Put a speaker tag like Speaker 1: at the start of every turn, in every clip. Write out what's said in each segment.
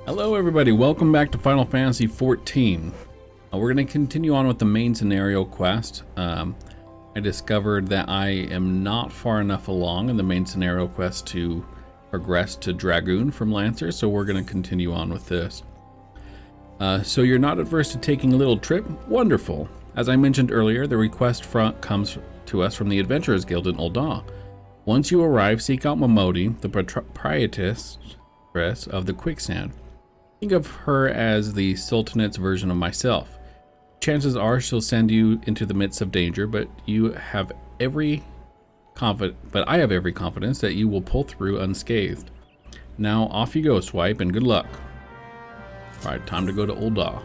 Speaker 1: Hello everybody, welcome back to Final Fantasy XIV. We're going to continue on with the main scenario quest. I discovered that I am not far enough along in the main scenario quest to progress to Dragoon from Lancer, so we're going to continue on with this. So you're not adverse to taking a little trip? Wonderful. As I mentioned earlier, the request comes to us from the Adventurers Guild in Ul'dah. Once you arrive, seek out Momodi, the proprietress of the Quicksand. Think of her as the Sultanate's version of myself. Chances are she'll send you into the midst of danger, but I have every confidence that you will pull through unscathed. Now off you go, Swipe, and good luck. Alright, time to go to Ul'dah.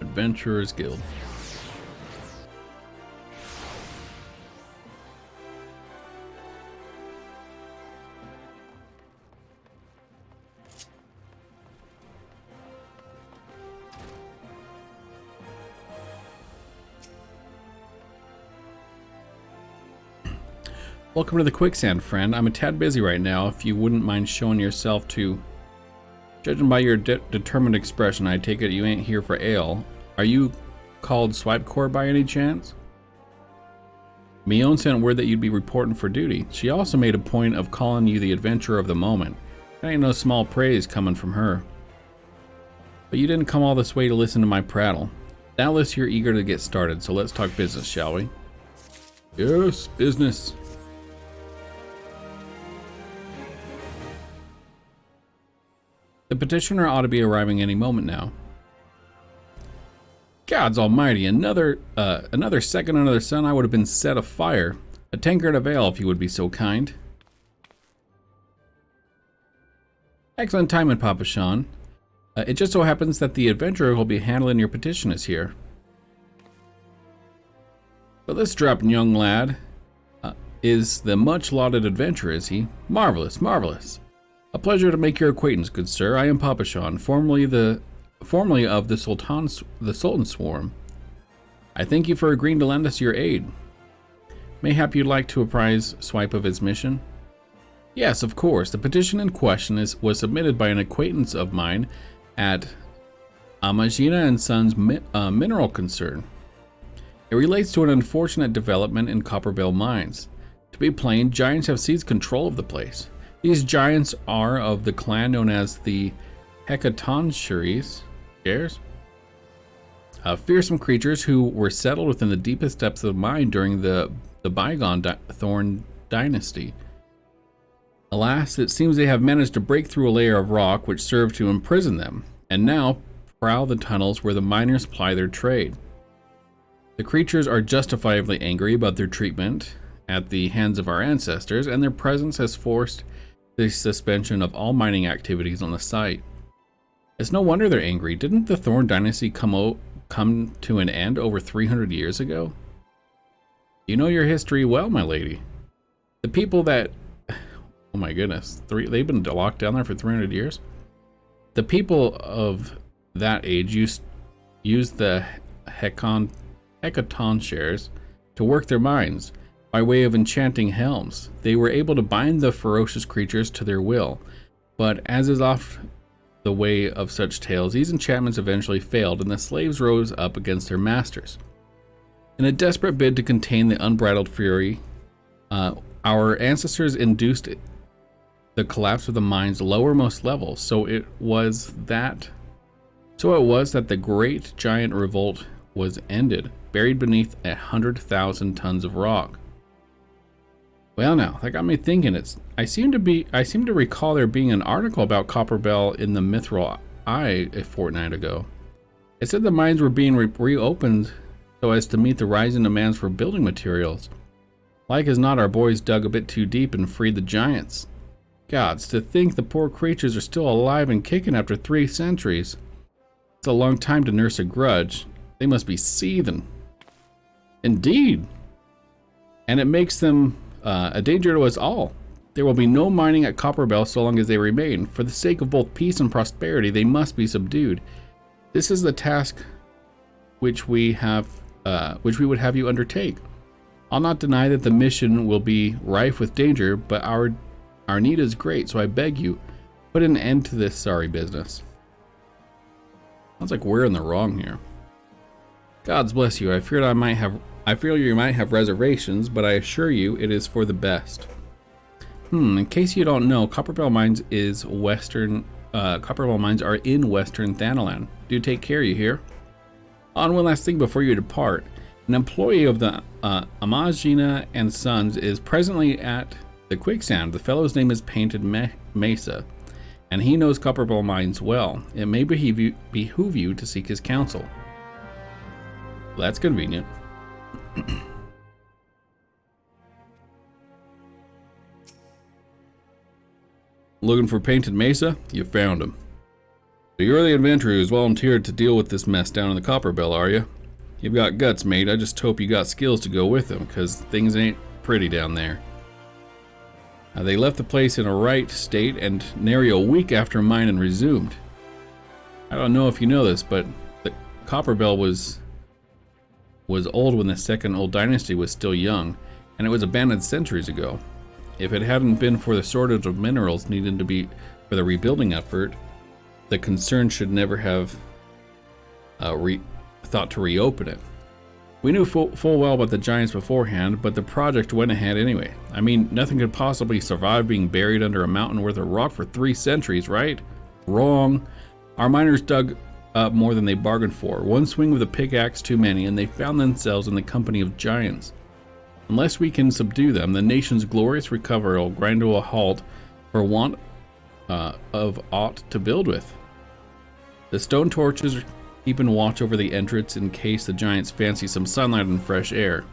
Speaker 1: Adventurers Guild. Welcome to the Quicksand, friend. I'm a tad busy right now. If you wouldn't mind showing yourself to... Judging by your determined expression, I take it you ain't here for ale. Are you called Swipecore by any chance? Mion sent word that you'd be reporting for duty. She also made a point of calling you the adventurer of the moment. That ain't no small praise coming from her. But you didn't come all this way to listen to my prattle. Doubtless you're eager to get started, so let's talk business, shall we? Yes, business. The petitioner ought to be arriving any moment now. Gods almighty, another second under the sun, I would have been set afire. A tankard of ale, if you would be so kind. Excellent timing, Papa Sean. It just so happens that the adventurer who'll be handling your petition is here. But this strapping young lad is the much-lauded adventurer, is he? Marvelous, marvelous. A pleasure to make your acquaintance, good sir. I am Papa Sean, formerly of the Sultan's Swarm. I thank you for agreeing to lend us your aid. Mayhap you'd like to apprise Swipe of his mission? Yes, of course. The petition in question was submitted by an acquaintance of mine at Amagina and Sons Mineral Concern. It relates to an unfortunate development in Copperbell mines. To be plain, giants have seized control of the place. These giants are of the clan known as the Hecatoncheires, fearsome creatures who were settled within the deepest depths of the mine during the bygone Thorn dynasty. Alas, it seems they have managed to break through a layer of rock which served to imprison them, and now prowl the tunnels where the miners ply their trade. The creatures are justifiably angry about their treatment at the hands of our ancestors, and their presence has forced the suspension of all mining activities on the site. It's no wonder they're angry. Didn't the Thorn dynasty come to an end over 300 years ago? You know your history well, my lady. The people that... Oh my goodness. They've been locked down there for 300 years? The people of that age used the Hecatoncheires to work their mines. By way of enchanting helms, they were able to bind the ferocious creatures to their will, but as is often the way of such tales, these enchantments eventually failed and the slaves rose up against their masters. In a desperate bid to contain the unbridled fury, our ancestors induced the collapse of the mine's lowermost levels, so it was that the great giant revolt was ended, buried beneath 100,000 tons of rock. Well, now that got me thinking. I seem to recall there being an article about Copperbell in the Mithril Eye a fortnight ago. It said the mines were being reopened so as to meet the rising demands for building materials. Like as not, our boys dug a bit too deep and freed the giants. Gods, to think the poor creatures are still alive and kicking after 3 centuries. It's a long time to nurse a grudge. They must be seething. Indeed. And it makes them a danger to us all. There will be no mining at Copperbell so long as they remain. For the sake of both peace and prosperity, they must be subdued. This is the task which we would have you undertake. I'll not deny that the mission will be rife with danger, but our need is great, so I beg you, put an end to this sorry business. Sounds like we're in the wrong here. Gods bless you. I fear you might have reservations, but I assure you it is for the best. In case you don't know, Copperbell Mines are in western Thanalan. Do take care, you hear? On one last thing before you depart. An employee of the Amazina and Sons is presently at the Quicksand. The fellow's name is Painted Mesa, and he knows Copperbell Mines well. It may behoove you to seek his counsel. Well, that's convenient. Looking for Painted Mesa? You found him. So you're the adventurer who's volunteered to deal with this mess down in the Copperbell, are you? You've got guts, mate. I just hope you got skills to go with them, because things ain't pretty down there. They left the place in a right state and nary a week after mining resumed. I don't know if you know this, but the Copperbell was old when the Second Old Dynasty was still young, and it was abandoned centuries ago. If it hadn't been for the shortage of minerals needed to be for the rebuilding effort, the concern should never have thought to reopen it. We knew full well about the giants beforehand, but the project went ahead anyway. I mean, nothing could possibly survive being buried under a mountain worth of rock for 3 centuries, right? Wrong. Our miners dug up more than they bargained for. One swing with a pickaxe too many, and they found themselves in the company of giants. Unless we can subdue them, the nation's glorious recovery will grind to a halt for want of aught to build with. The stone torches are keeping watch over the entrance in case the giants fancy some sunlight and fresh air.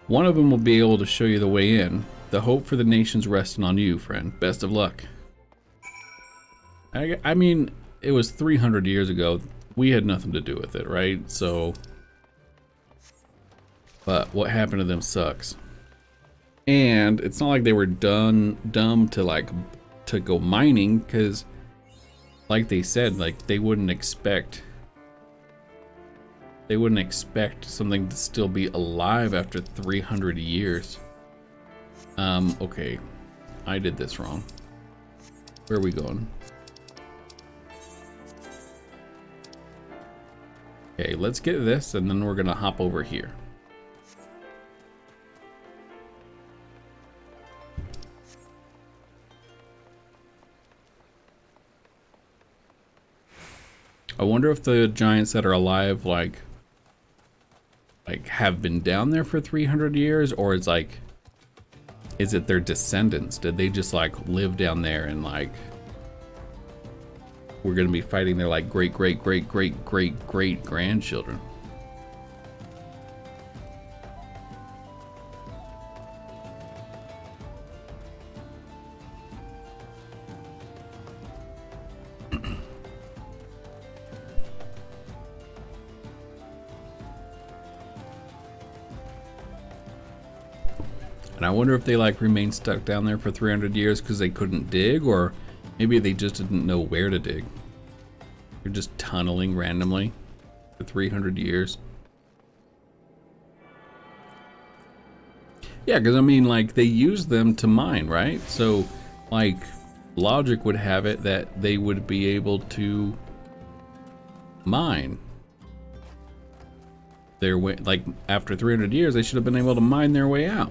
Speaker 1: One of them will be able to show you the way in. The hope for the nation's resting on you, friend. Best of luck. I mean, it was 300 years ago. We had nothing to do with it, right? So... but what happened to them sucks. And it's not like they were dumb to go mining, because like they said, like they wouldn't expect something to still be alive after 300 years. Okay. I did this wrong. Where are we going? Okay, let's get this and then we're gonna hop over here. I wonder if the giants that are alive like have been down there for 300 years, or is it their descendants? Did they just like live down there and like we're gonna be fighting their like great grandchildren? And I wonder if they like remained stuck down there for 300 years because they couldn't dig, or maybe they just didn't know where to dig. They're just tunneling randomly for 300 years. Yeah, because I mean, like, they use them to mine, right? So, like, logic would have it that they would be able to mine their way. Like, after 300 years, they should have been able to mine their way out.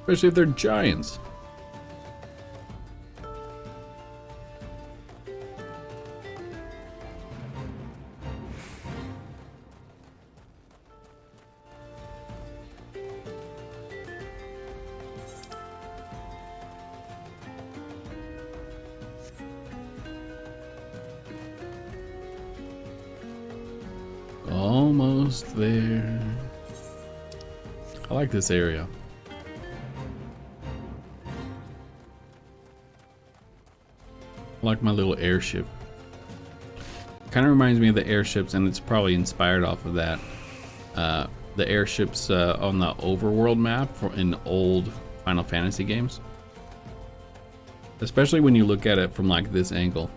Speaker 1: Especially if they're giants. Almost there. I like this area. I like my little airship. Kind of reminds me of the airships, and it's probably inspired off of that the airships on the overworld map in old Final Fantasy games, especially when you look at it from like this angle.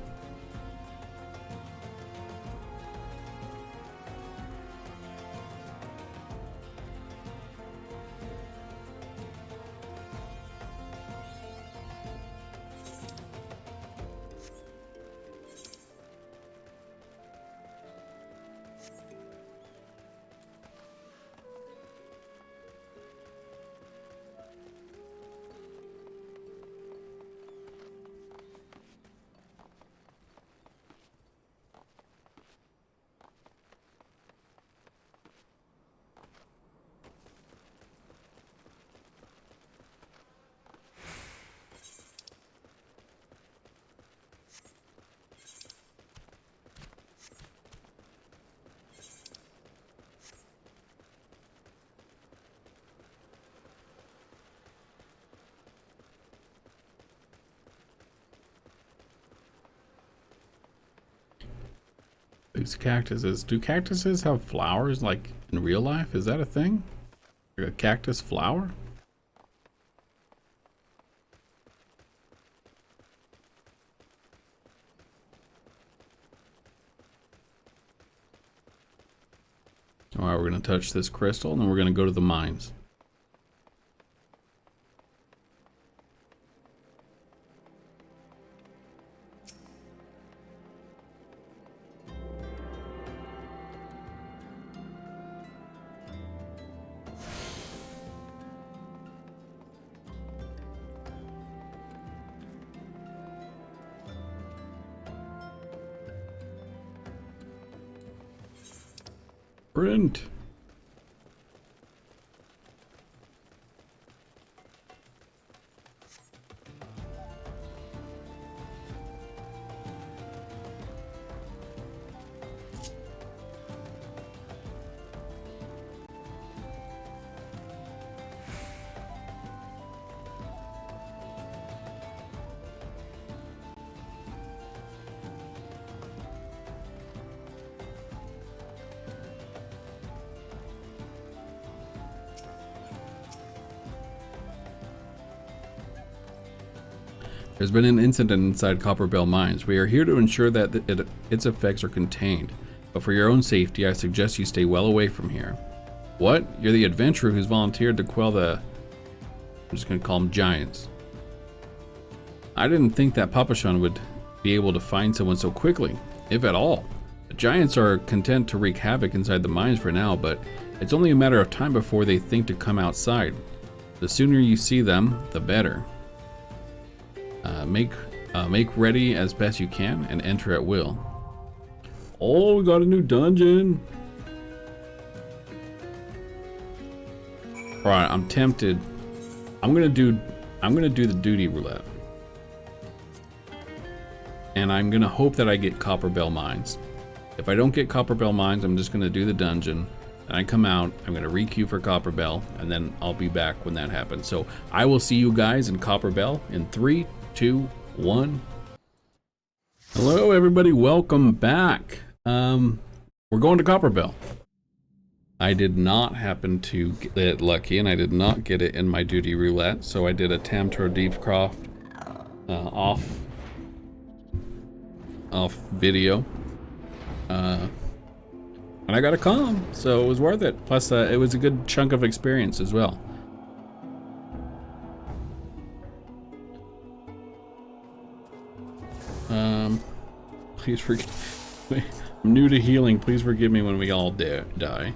Speaker 1: These cactuses. Do cactuses have flowers like in real life? Is that a thing? Like a cactus flower? Alright, we're going to touch this crystal and then we're going to go to the mines. Print. There's been an incident inside Copperbell Mines. We are here to ensure that its effects are contained. But for your own safety, I suggest you stay well away from here. What? You're the adventurer who's volunteered to quell the... I'm just going to call them giants. I didn't think that Papachon would be able to find someone so quickly, if at all. The giants are content to wreak havoc inside the mines for now, but it's only a matter of time before they think to come outside. The sooner you see them, the better. Make ready as best you can and enter at will. Oh, we got a new dungeon. All right, I'm tempted. I'm gonna do the duty roulette, and I'm gonna hope that I get Copperbell Mines. If I don't get Copperbell Mines, I'm just gonna do the dungeon. And I come out, I'm gonna requeue for Copperbell, and then I'll be back when that happens. So I will see you guys in Copperbell in 3, 2, 1. Hello everybody, welcome back. We're going to Copperbell. I did not happen to get lucky, and I did not get it in my duty roulette, so I did a Tamtor Deepcroft off video. And I got a comm, so it was worth it. Plus, it was a good chunk of experience as well. Please forgive me. I'm new to healing. Please forgive me when we all die.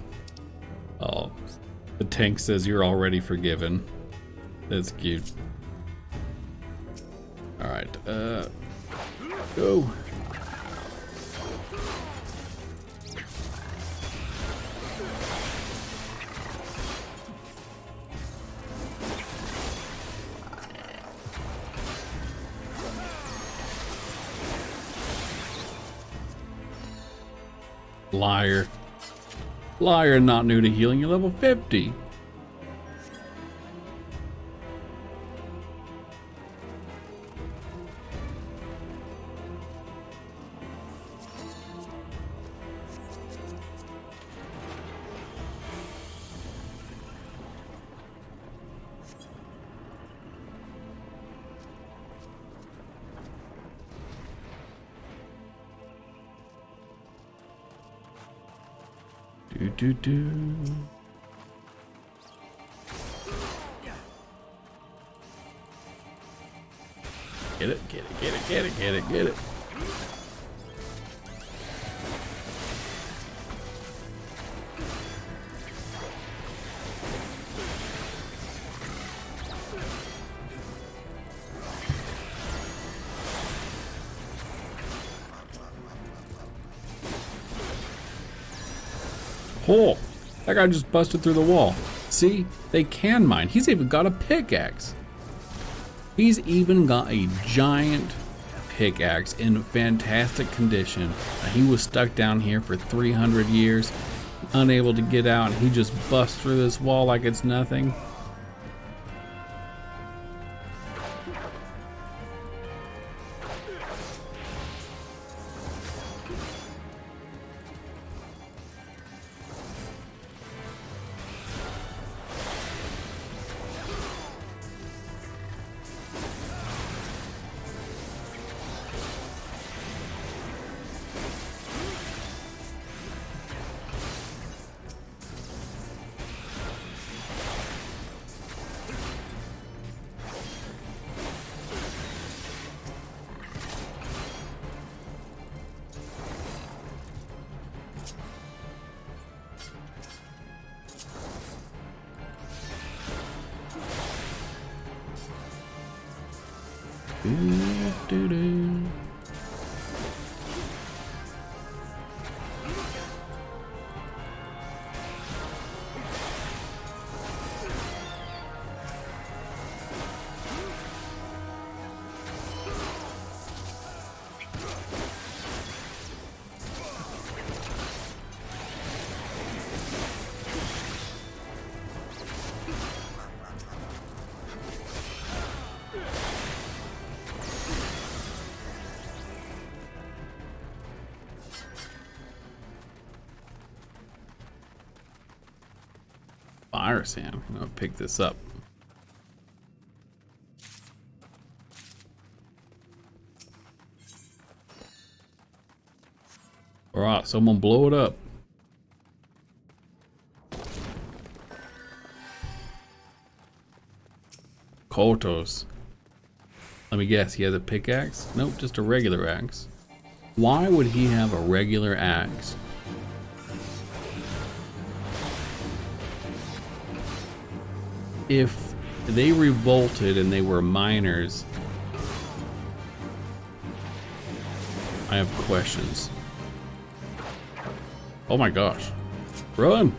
Speaker 1: Oh, the tank says you're already forgiven. That's cute. All right, go. Liar. Liar, not new to healing. You're level 50. do do. Get it, get it, get it, get it, get it, get it. Oh, that guy just busted through the wall. See, they can mine. He's even got a pickaxe. He's even got a giant pickaxe in fantastic condition. He was stuck down here for 300 years, unable to get out, and he just busts through this wall like it's nothing. Doo-doo-doo. Fire sand. I'm gonna pick this up. All right, someone blow it up. Kotos. Let me guess, he has a pickaxe? Nope, just a regular axe. Why would he have a regular axe? If they revolted and they were miners, I have questions. Oh my gosh. Run!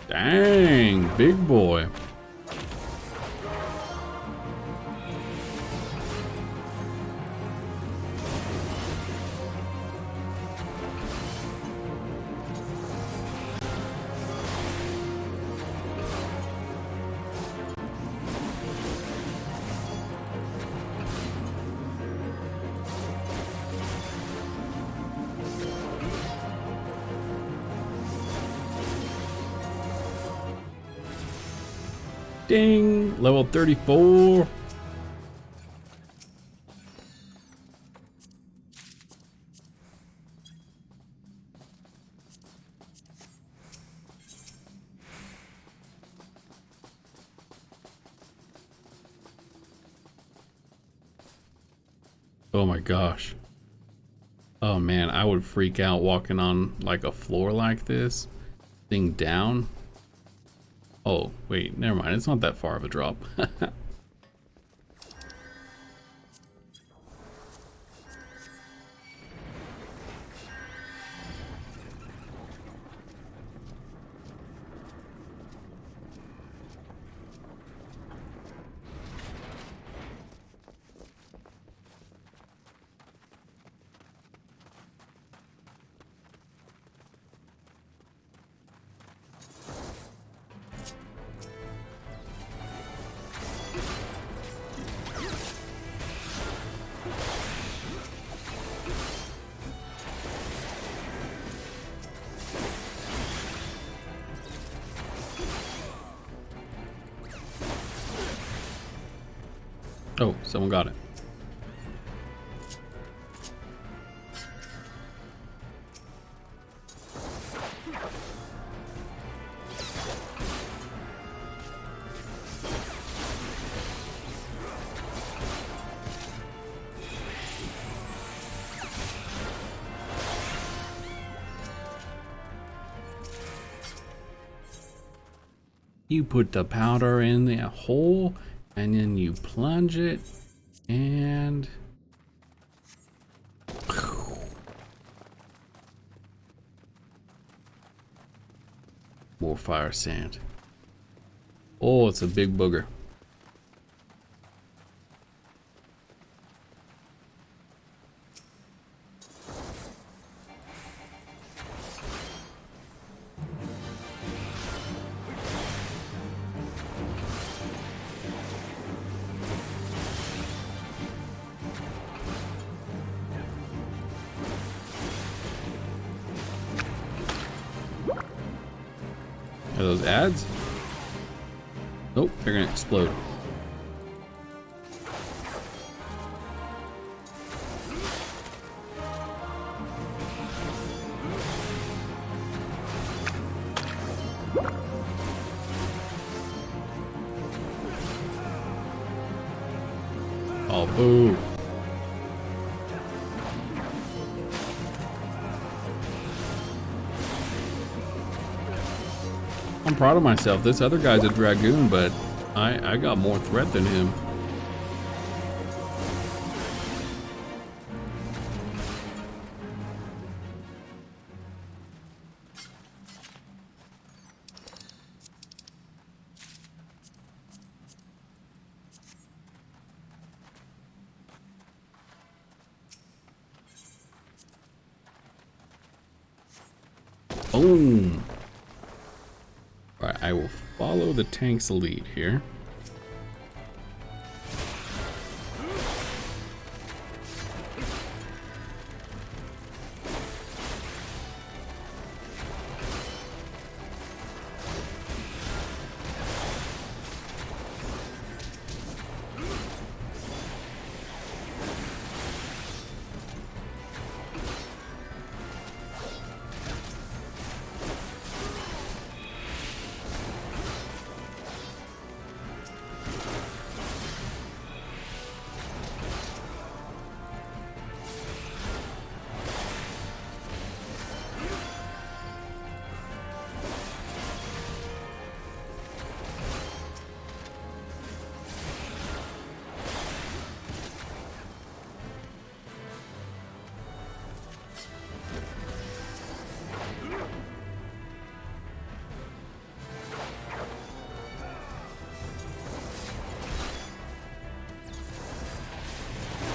Speaker 1: Dang, big boy. Ding! Level 34. Oh my gosh. Oh man, I would freak out walking on like a floor like this. Thing down. Oh, wait, never mind. It's not that far of a drop. Oh, someone got it. You put the powder in the hole and then you plunge it and more fire sand. Oh, it's a big booger. Are those ads? Nope, they're gonna explode. Oh, boo. I'm proud of myself. This other guy's a dragoon, but I got more threat than him. Boom. Alright, I will follow the tank's lead here.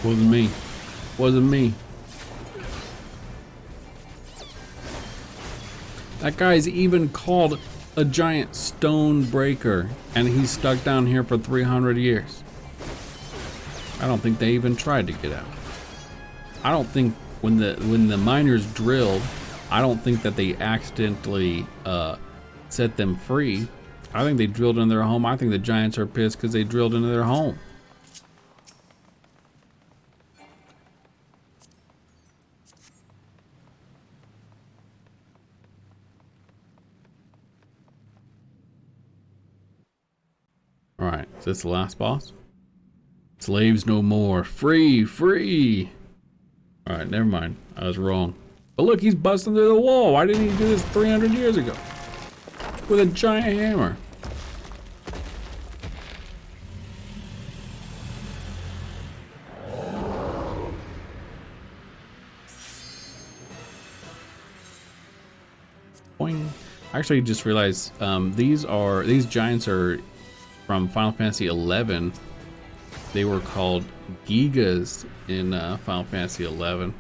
Speaker 1: Wasn't me. Wasn't me. That guy's even called a giant stone breaker, and he's stuck down here for 300 years. I don't think they even tried to get out. I don't think when the miners drilled, I don't think that they accidentally set them free. I think they drilled into their home. I think the giants are pissed because they drilled into their home. Alright, is this the last boss? Slaves no more. Free, free! Alright, never mind. I was wrong. But look, he's busting through the wall. Why didn't he do this 300 years ago? With a giant hammer. Boing. I actually just realized these giants are from Final Fantasy XI. They were called Gigas in Final Fantasy XI.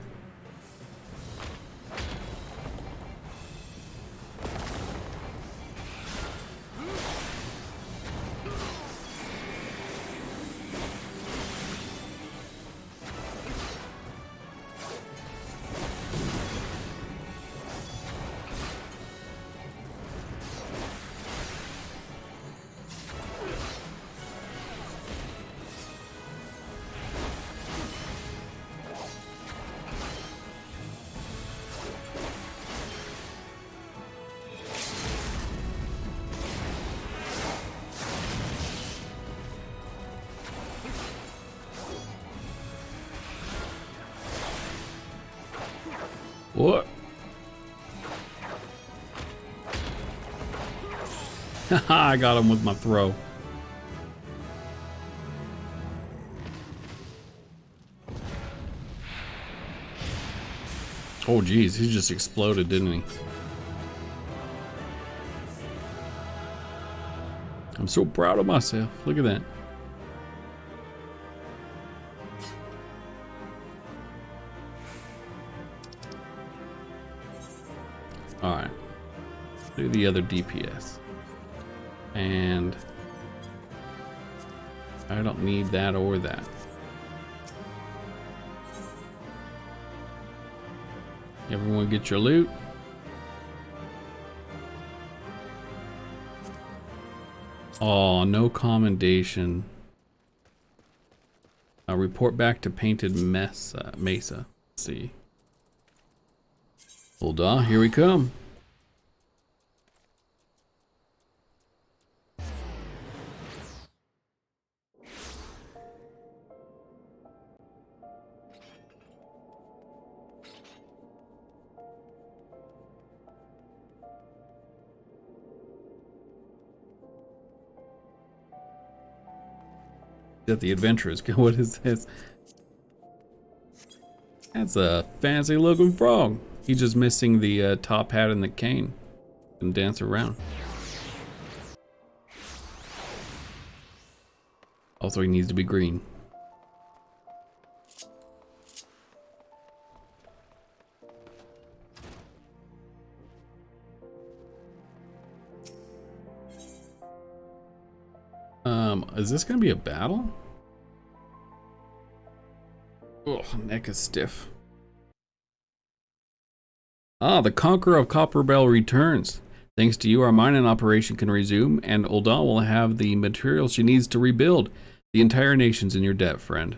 Speaker 1: What? Haha, I got him with my throw. Oh geez, he just exploded, didn't he? I'm so proud of myself. Look at that. Alright. Do the other DPS. And I don't need that or that. Everyone get your loot. Oh, no commendation. I'll report back to Painted Mesa. Let's see. Hold on, here we come. That the adventurers go. What is this? That's a fancy looking frog. He's just missing the top hat and the cane. And dance around. Also, he needs to be green. Is this gonna be a battle? Oh, neck is stiff. Ah, the Conqueror of Copperbell returns. Thanks to you, our mining operation can resume, and Ul'dah will have the materials she needs to rebuild. The entire nation's in your debt, friend.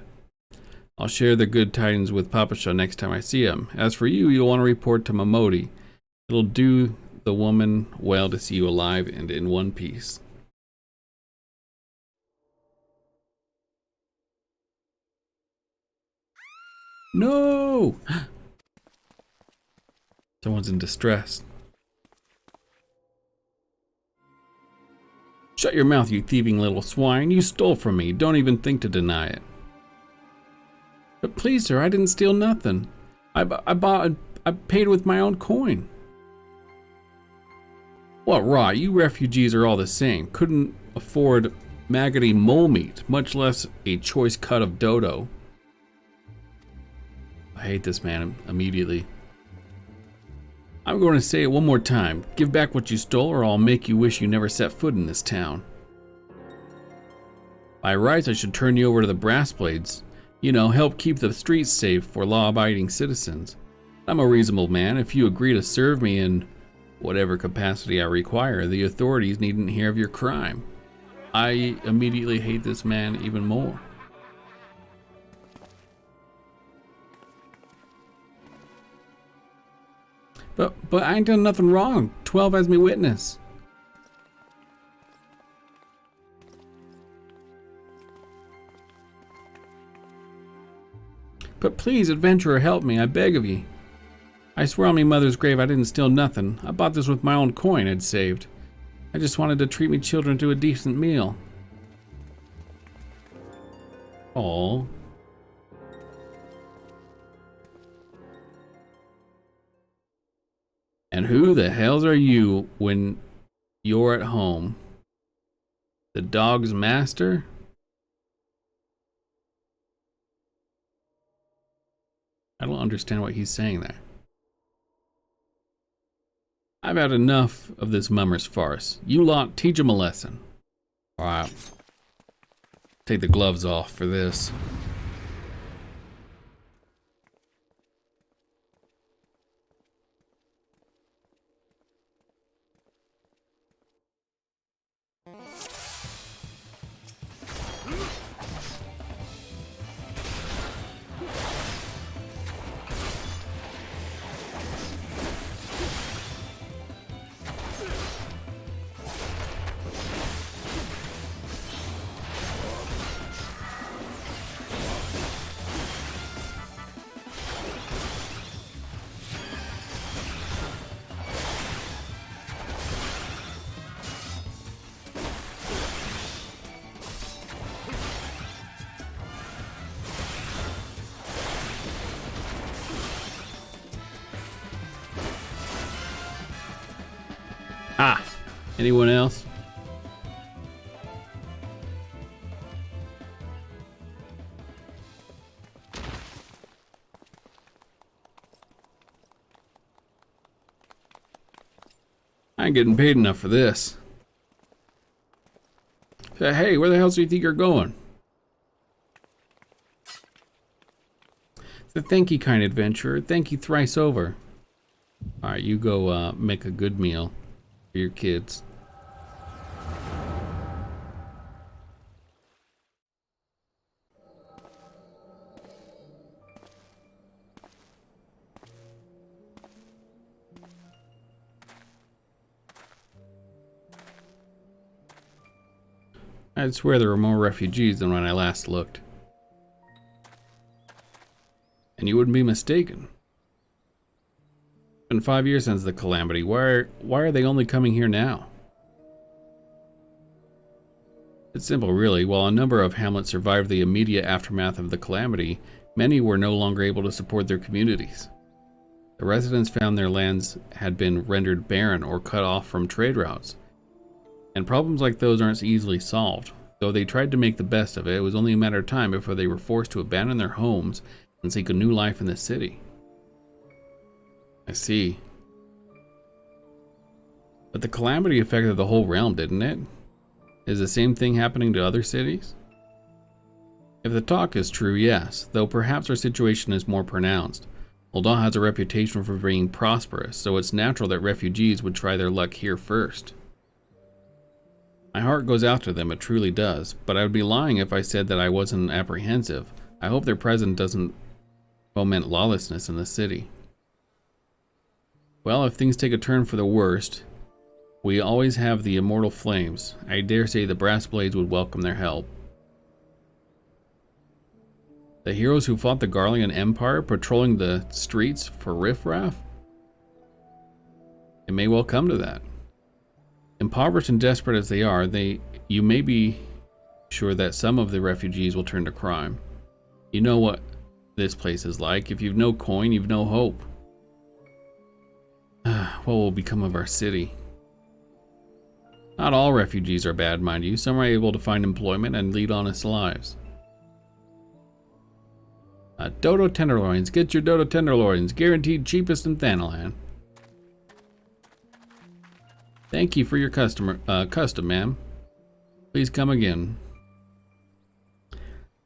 Speaker 1: I'll share the good tidings with Papasha next time I see him. As for you, you'll want to report to Mamodi. It'll do the woman well to see you alive and in one piece. No! Someone's in distress. Shut your mouth, you thieving little swine. You stole from me. Don't even think to deny it. But please, sir, I didn't steal nothing. I paid with my own coin. What rot? You refugees are all the same. Couldn't afford maggoty mole meat, much less a choice cut of dodo. I hate this man immediately. I'm going to say it one more time. Give back what you stole or I'll make you wish you never set foot in this town. By rights, I should turn you over to the brass blades. You know, help keep the streets safe for law-abiding citizens. I'm a reasonable man. If you agree to serve me in whatever capacity I require, the authorities needn't hear of your crime. I immediately hate this man even more. But I ain't done nothing wrong. 12 as me witness. But please, adventurer, help me, I beg of ye. I swear on me mother's grave I didn't steal nothing. I bought this with my own coin I'd saved. I just wanted to treat me children to a decent meal. Aw. And who the hells are you when you're at home? The dog's master? I don't understand what he's saying there. I've had enough of this mummer's farce. You lot, teach him a lesson. Alright. Take the gloves off for this. Ah! Anyone else? I ain't getting paid enough for this. Hey, where the hell do you think you're going? So thank you, kind adventurer. Thank you thrice over. Alright, you go make a good meal for your kids. I'd swear there were more refugees than when I last looked. And you wouldn't be mistaken. It's been 5 years since the calamity. Why are they only coming here now? It's simple, really. While a number of hamlets survived the immediate aftermath of the calamity, many were no longer able to support their communities. The residents found their lands had been rendered barren or cut off from trade routes. And problems like those aren't easily solved. Though they tried to make the best of it, it was only a matter of time before they were forced to abandon their homes and seek a new life in the city. I see. But the calamity affected the whole realm, didn't it? Is the same thing happening to other cities? If the talk is true, yes, though perhaps our situation is more pronounced. Ul'dah has a reputation for being prosperous, so it's natural that refugees would try their luck here first. My heart goes out to them, it truly does, but I would be lying if I said that I wasn't apprehensive. I hope their presence doesn't foment lawlessness in the city. Well, if things take a turn for the worst, we always have the immortal flames. I dare say the brass blades would welcome their help. The heroes who fought the Garlean Empire patrolling the streets for riffraff? It may well come to that. Impoverished and desperate as they are, you may be sure that some of the refugees will turn to crime. You know what this place is like. If you've no coin, you've no hope. What will become of our city? Not all refugees are bad, mind you. Some are able to find employment and lead honest lives. Dodo tenderloins. Get your Dodo tenderloins. Guaranteed cheapest in Thanalan. Thank you for your custom, ma'am. Please come again.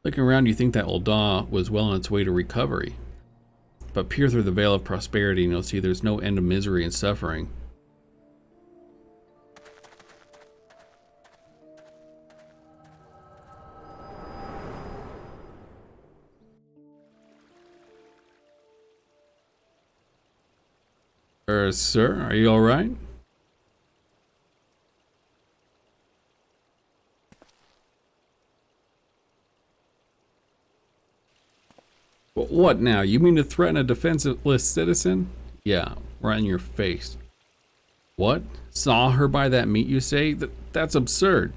Speaker 1: Looking around, you think that Ul'dah was well on its way to recovery. But peer through the veil of prosperity and you'll see there's no end of misery and suffering. Sir, are you alright? What now? You mean to threaten a defenseless citizen? Yeah, right in your face. What? Saw her buy that meat, you say? That's absurd.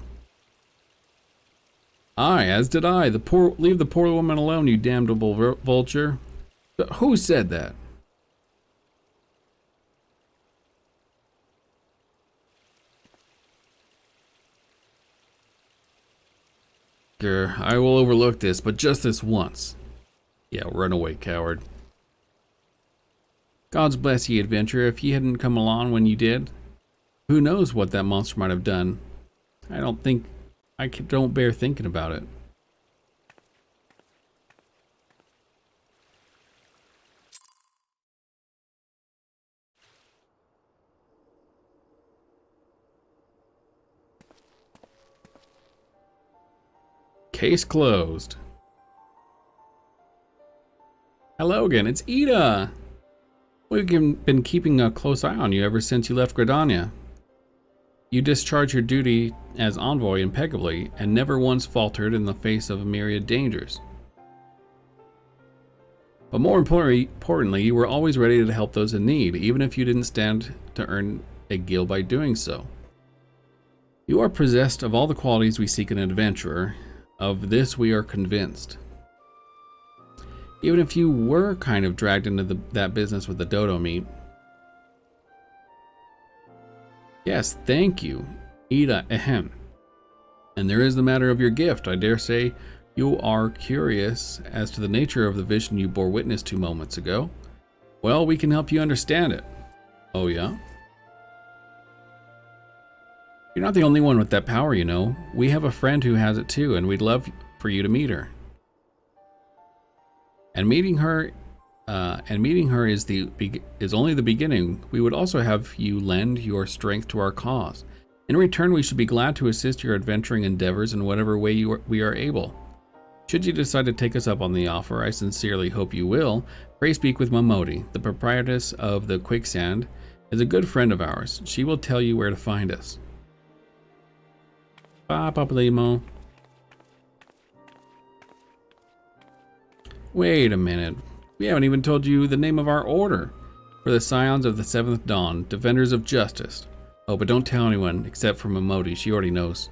Speaker 1: Aye, as did I. Leave the poor woman alone, you damnable vulture. But who said that? I will overlook this, but just this once. Yeah, run away, coward. God's bless ye, adventurer. If ye hadn't come along when you did, who knows what that monster might have done. I don't bear thinking about it. Case closed. Hello again, it's Ida. We've been keeping a close eye on you ever since you left Gridania. You discharged your duty as envoy impeccably and never once faltered in the face of a myriad dangers. But more importantly, you were always ready to help those in need, even if you didn't stand to earn a gil by doing so. You are possessed of all the qualities we seek in an adventurer. Of this we are convinced. Even if you were kind of dragged into that business with the dodo meat, Yes, thank you. Ida, ahem. And there is the matter of your gift. I dare say you are curious as to the nature of the vision you bore witness to moments ago. Well, we can help you understand it. Oh, yeah? You're not the only one with that power, you know. We have a friend who has it too, and we'd love for you to meet her. And meeting her is only the beginning. We would also have you lend your strength to our cause. In return, we should be glad to assist your adventuring endeavors in whatever way we are able. Should you decide to take us up on the offer, I sincerely hope you will. Pray speak with Momodi, the proprietress of the Quicksand, is a good friend of ours. She will tell you where to find us. Bye, Papalimo. Wait a minute. We haven't even told you the name of our order. We're the Scions of the Seventh Dawn, Defenders of Justice. Oh, but don't tell anyone except for Momodi. She already knows.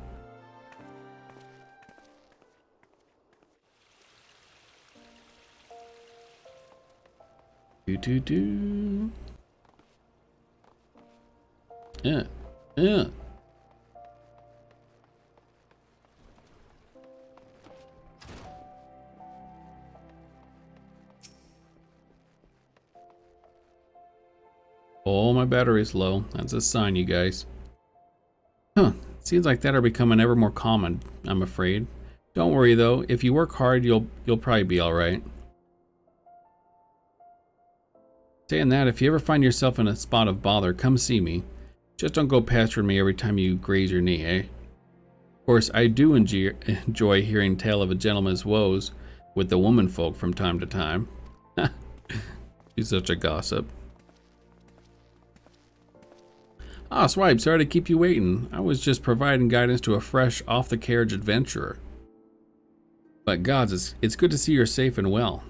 Speaker 1: Do. Yeah. Oh, my battery's low. That's a sign, you guys. Huh. Seems like that are becoming ever more common, I'm afraid. Don't worry though. If you work hard, you'll probably be all right. Saying that, if you ever find yourself in a spot of bother, come see me. Just don't go pestering me every time you graze your knee, eh? Of course, I do enjoy hearing tale of a gentleman's woes with the womenfolk from time to time. She's such a gossip. Ah, Swipe, sorry to keep you waiting. I was just providing guidance to a fresh, off-the-carriage adventurer. But gods, it's good to see you're safe and well.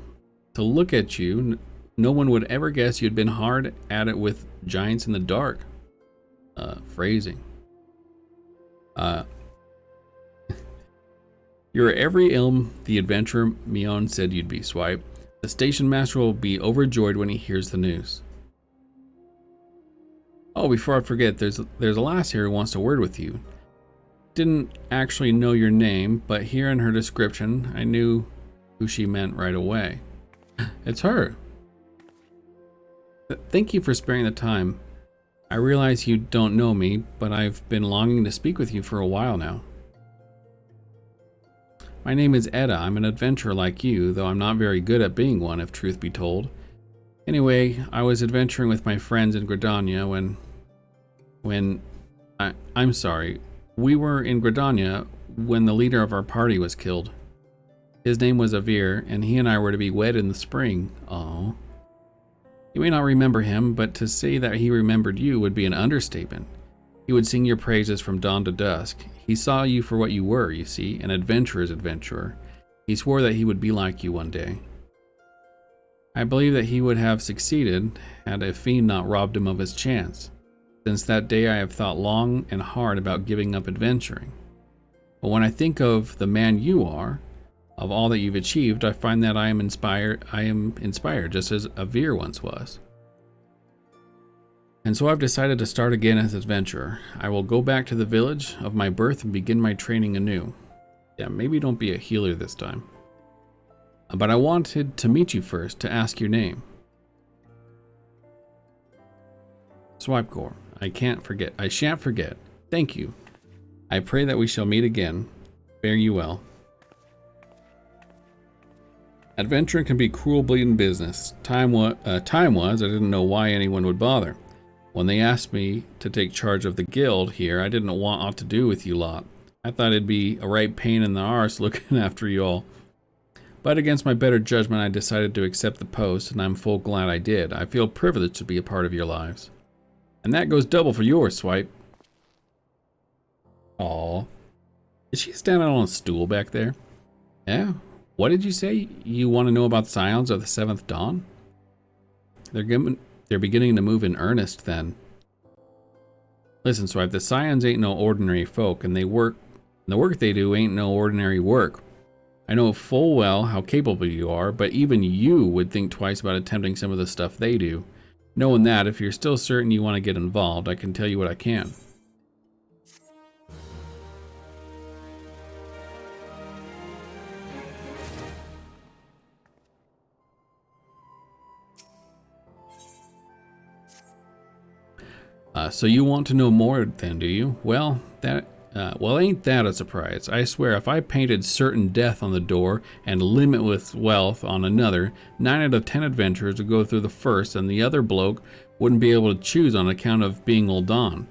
Speaker 1: To look at you, no one would ever guess you'd been hard at it with giants in the dark. Phrasing. You're every ilm the adventurer Mion said you'd be, Swipe. The station master will be overjoyed when he hears the news. Oh, before I forget, there's a lass here who wants to word with you. Didn't actually know your name, but hearing her description, I knew who she meant right away. It's her. Thank you for sparing the time. I realize you don't know me, but I've been longing to speak with you for a while now. My name is Edda. I'm an adventurer like you, though I'm not very good at being one, if truth be told. Anyway, I was adventuring with my friends in Gridania I'm sorry. We were in Gridania when the leader of our party was killed. His name was Avir, and he and I were to be wed in the spring. Oh. You may not remember him, but to say that he remembered you would be an understatement. He would sing your praises from dawn to dusk. He saw you for what you were, you see, an adventurer's adventurer. He swore that he would be like you one day. I believe that he would have succeeded had a fiend not robbed him of his chance. Since that day I have thought long and hard about giving up adventuring. But when I think of the man you are, of all that you've achieved, I find that I am inspired just as Avir once was. And so I've decided to start again as an adventurer. I will go back to the village of my birth and begin my training anew. Yeah, maybe don't be a healer this time. But I wanted to meet you first, to ask your name. Swipecore. I shan't forget. Thank you. I pray that we shall meet again. Fare you well. Adventuring can be cruel bleeding business. Time was I didn't know why anyone would bother. When they asked me to take charge of the guild here, I didn't want aught to do with you lot. I thought it'd be a right pain in the arse looking after you all. But against my better judgment, I decided to accept the post, and I'm full glad I did. I feel privileged to be a part of your lives. And that goes double for yours, Swipe. Aw. Is she standing on a stool back there? Yeah. What did you say? You want to know about Scions of the Seventh Dawn? They're beginning to move in earnest then. Listen, Swipe, the Scions ain't no ordinary folk, and the work they do ain't no ordinary work. I know full well how capable you are, but even you would think twice about attempting some of the stuff they do. Knowing that, if you're still certain you want to get involved, I can tell you what I can. So you want to know more then, do you? Well, ain't that a surprise? I swear, if I painted certain death on the door and limitless wealth on another, 9 out of 10 adventurers would go through the first, and the other bloke wouldn't be able to choose on account of being old Don.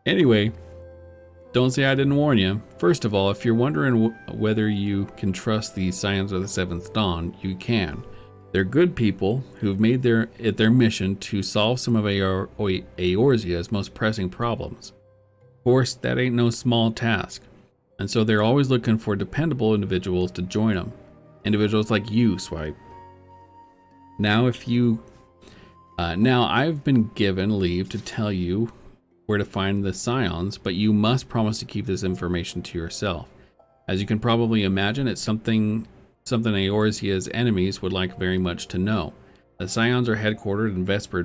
Speaker 1: Anyway, don't say I didn't warn you. First of all, if you're wondering whether you can trust the Scions of the Seventh Dawn, you can. They're good people who've made it their mission to solve some of Eorzea's most pressing problems. Of course, that ain't no small task, and so they're always looking for dependable individuals to join them. Individuals like you, Swipe. Now, I've been given leave to tell you where to find the Scions, but you must promise to keep this information to yourself. As you can probably imagine, it's something Eorzea's enemies would like very much to know. The Scions are headquartered in Vesper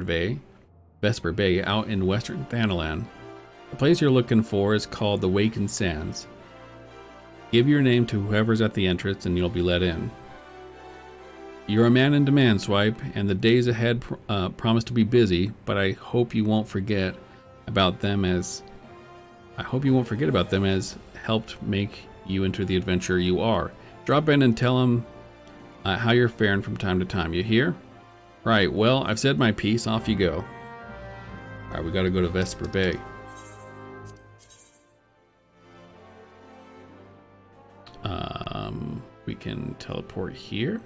Speaker 1: Bay, out in western Thanalan. The place you're looking for is called the Wakened Sands. Give your name to whoever's at the entrance and you'll be let in. You're a man in demand, Swipe, and the days ahead promise to be busy, but I hope you won't forget about them as helped make you into the adventurer you are. Drop in and tell them how you're faring from time to time. You hear? Right, well, I've said my piece. Off you go. Alright, we gotta go to Vesper Bay. We can teleport here.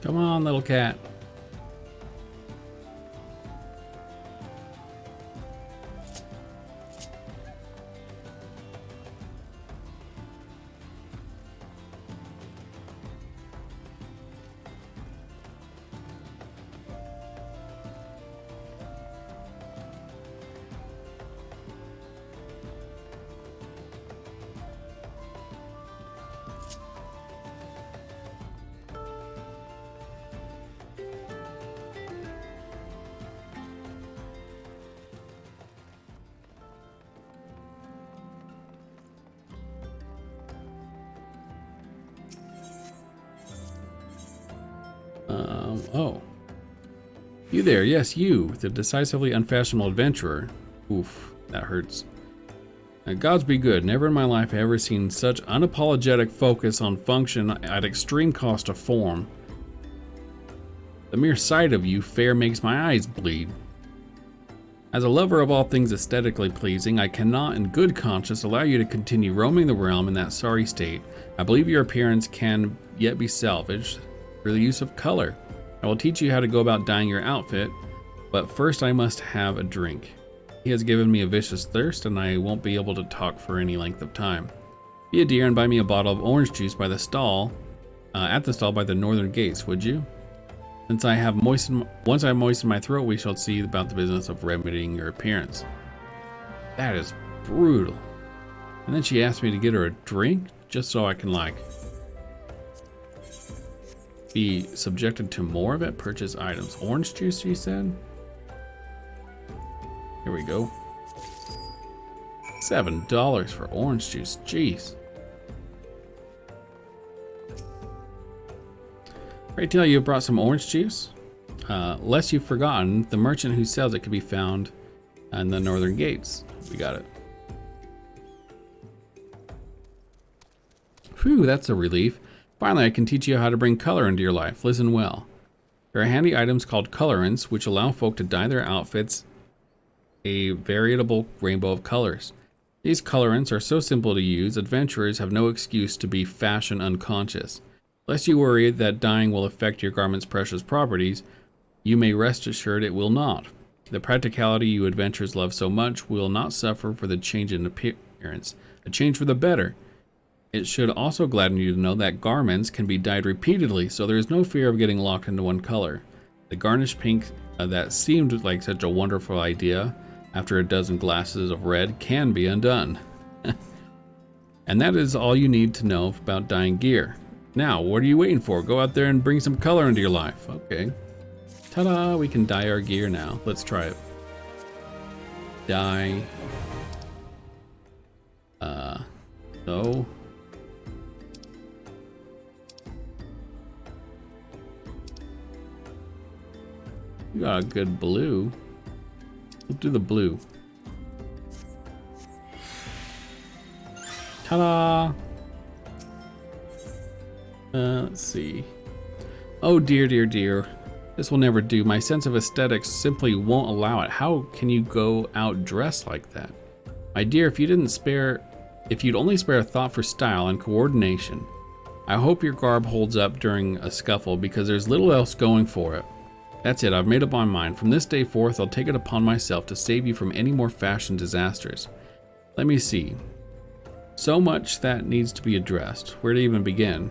Speaker 1: Come on, little cat. Oh. You there, yes, you, the decisively unfashionable adventurer. Oof, that hurts. Now, gods be good, never in my life have I ever seen such unapologetic focus on function at extreme cost of form. The mere sight of you fair makes my eyes bleed. As a lover of all things aesthetically pleasing, I cannot in good conscience allow you to continue roaming the realm in that sorry state. I believe your appearance can yet be salvaged through the use of color. I will teach you how to go about dyeing your outfit, but first I must have a drink. He has given me a vicious thirst, and I won't be able to talk for any length of time. Be a dear and buy me a bottle of orange juice by the stall, at the stall by the northern gates, would you? Once I have moistened my throat, we shall see about the business of remedying your appearance. That is brutal. And then she asked me to get her a drink, just so I can, like, be subjected to more of it. Purchase items. Orange juice, she said? Here we go. $7 for orange juice. Jeez. Pray tell you brought some orange juice? Lest you've forgotten, the merchant who sells it can be found in the northern gates. We got it. Whew, that's a relief. Finally, I can teach you how to bring color into your life. Listen well. There are handy items called colorants, which allow folk to dye their outfits a veritable rainbow of colors. These colorants are so simple to use, adventurers have no excuse to be fashion unconscious. Lest you worry that dyeing will affect your garment's precious properties, you may rest assured it will not. The practicality you adventurers love so much will not suffer for the change in appearance, a change for the better. It should also gladden you to know that garments can be dyed repeatedly, so there is no fear of getting locked into one color. The garnish pink that seemed like such a wonderful idea after a dozen glasses of red can be undone. And that is all you need to know about dyeing gear. Now, what are you waiting for? Go out there and bring some color into your life. Okay. Ta-da! We can dye our gear now. Let's try it. Dye. No. You got a good blue. Let's do the blue. Ta-da! Let's see. Oh dear, dear, dear. This will never do. My sense of aesthetics simply won't allow it. How can you go out dressed like that? My dear, if you'd only spare a thought for style and coordination. I hope your garb holds up during a scuffle because there's little else going for it. That's it, I've made up my mind. From this day forth, I'll take it upon myself to save you from any more fashion disasters. Let me see. So much that needs to be addressed. Where to even begin?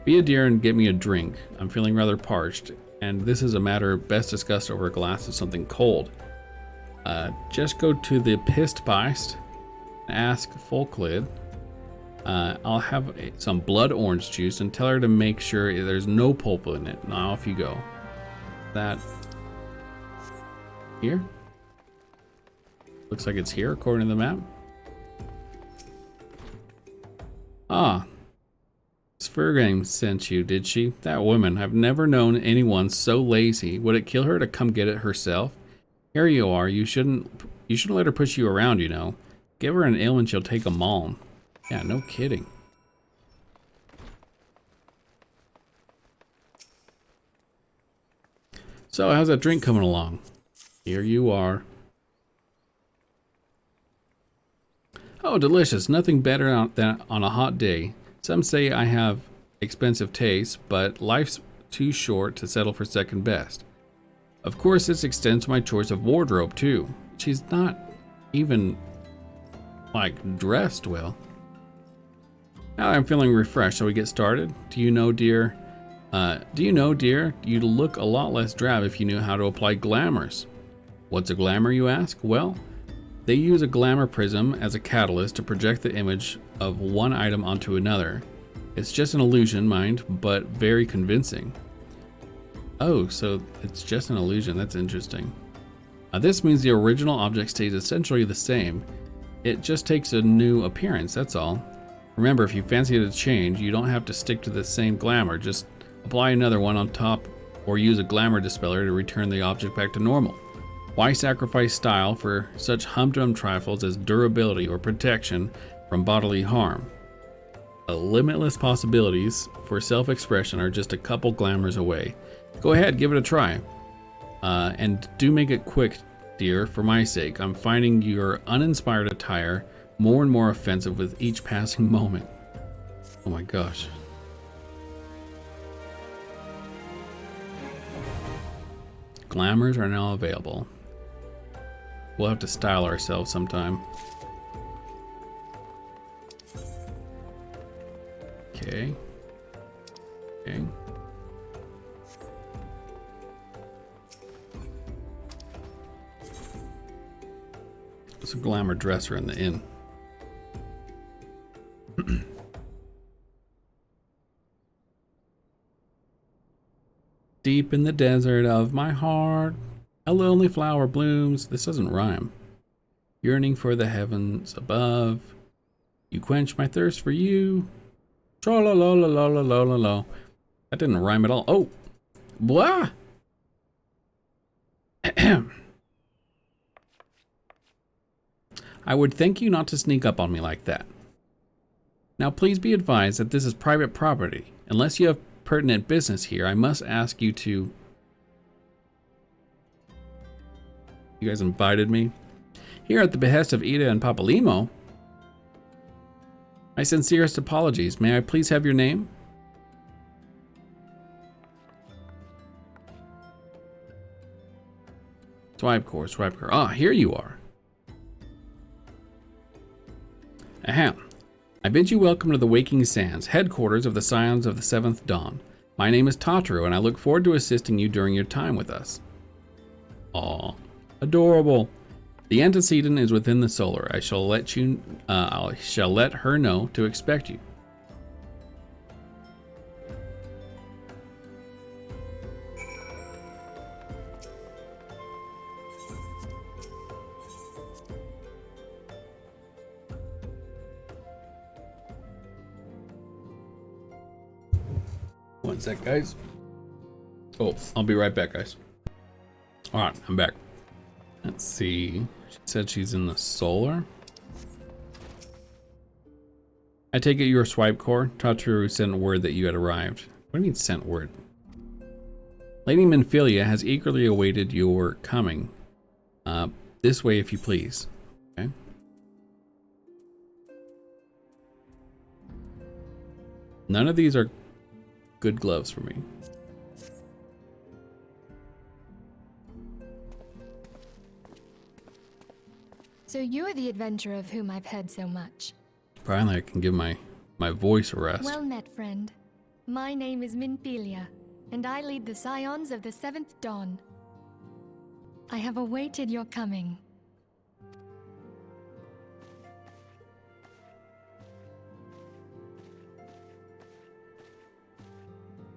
Speaker 1: Be a dear and get me a drink. I'm feeling rather parched, and this is a matter best discussed over a glass of something cold. Just go to the pissed beist and ask Folklid. I'll have some blood orange juice and tell her to make sure there's no pulp in it. Now off you go. That here? Looks like it's here according to the map. Ah, Svergame sent you, did she? That woman, I've never known anyone so lazy. Would it kill her to come get it herself? Here you are, you shouldn't let her push you around, you know. Give her an ale and she'll take 'em all. Yeah, no kidding. So, how's that drink coming along? Here you are. Oh, delicious. Nothing better than on a hot day. Some say I have expensive taste, but life's too short to settle for second best. Of course, this extends to my choice of wardrobe, too. She's not even, like, dressed well. Now I'm feeling refreshed. Shall we get started? Do you know, dear, you'd look a lot less drab if you knew how to apply glamours. What's a glamour, you ask? Well, they use a glamour prism as a catalyst to project the image of one item onto another. It's just an illusion, mind, but very convincing. Oh, so it's just an illusion. That's interesting. This means the original object stays essentially the same. It just takes a new appearance, that's all. Remember, if you fancy it to change, you don't have to stick to the same glamour. Just apply another one on top or use a glamour dispeller to return the object back to normal. Why sacrifice style for such humdrum trifles as durability or protection from bodily harm? The limitless possibilities for self-expression are just a couple glamours away. Go ahead, give it a try. And do make it quick, dear, for my sake. I'm finding your uninspired attire more and more offensive with each passing moment. Oh my gosh. Glamours are now available. We'll have to style ourselves sometime. Okay. Okay. There's a glamour dresser in the inn. Deep in the desert of my heart, a lonely flower blooms. This doesn't rhyme. Yearning for the heavens above, you quench my thirst for you. Tra-la-la-la-la-la-la-la. That didn't rhyme at all. Oh, blah. I would thank you not to sneak up on me like that. Now please be advised that this is private property. Unless you have pertinent business here, I must ask you to... You guys invited me? Here at the behest of Ida and Papalimo? My sincerest apologies. May I please have your name? Swipe core, swipe core. Ah, here you are. Ahem. I bid you welcome to the Waking Sands, headquarters of the Scions of the Seventh Dawn. My name is Tataru, and I look forward to assisting you during your time with us. Aw, adorable. The antecedent is within the solar. I shall let her know to expect you. One sec, guys. Oh, I'll be right back, guys. All right, I'm back. Let's see. She said she's in the solar. I take it you're swipe core. Tataru sent word that you had arrived. What do you mean sent word? Lady Minfilia has eagerly awaited your coming. This way, if you please. Okay. None of these are good gloves for me.
Speaker 2: So you're the adventurer of whom I've heard so much.
Speaker 1: Finally, I can give my voice a rest.
Speaker 2: Well met, friend. My name is Minfilia, and I lead the Scions of the Seventh Dawn. I have awaited your coming.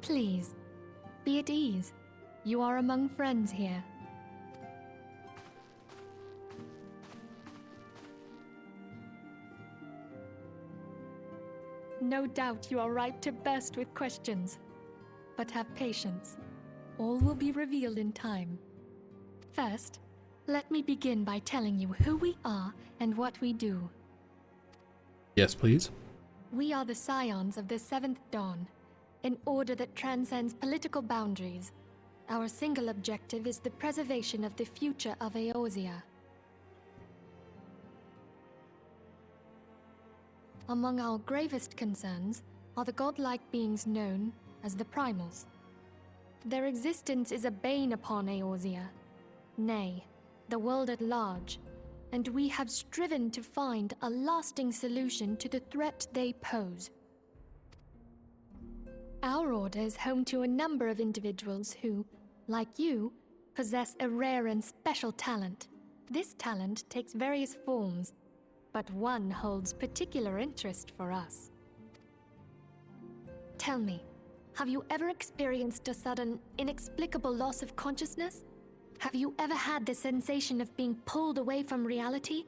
Speaker 2: Please, be at ease. You are among friends here. No doubt you are ripe to burst with questions. But have patience. All will be revealed in time. First, let me begin by telling you who we are and what we do.
Speaker 1: Yes, please.
Speaker 2: We are the Scions of the Seventh Dawn, an order that transcends political boundaries. Our single objective is the preservation of the future of Eorzea. Among our gravest concerns are the godlike beings known as the Primals. Their existence is a bane upon Eorzea, nay, the world at large, and we have striven to find a lasting solution to the threat they pose. Our order is home to a number of individuals who, like you, possess a rare and special talent. This talent takes various forms, but one holds particular interest for us. Tell me, have you ever experienced a sudden, inexplicable loss of consciousness? Have you ever had the sensation of being pulled away from reality?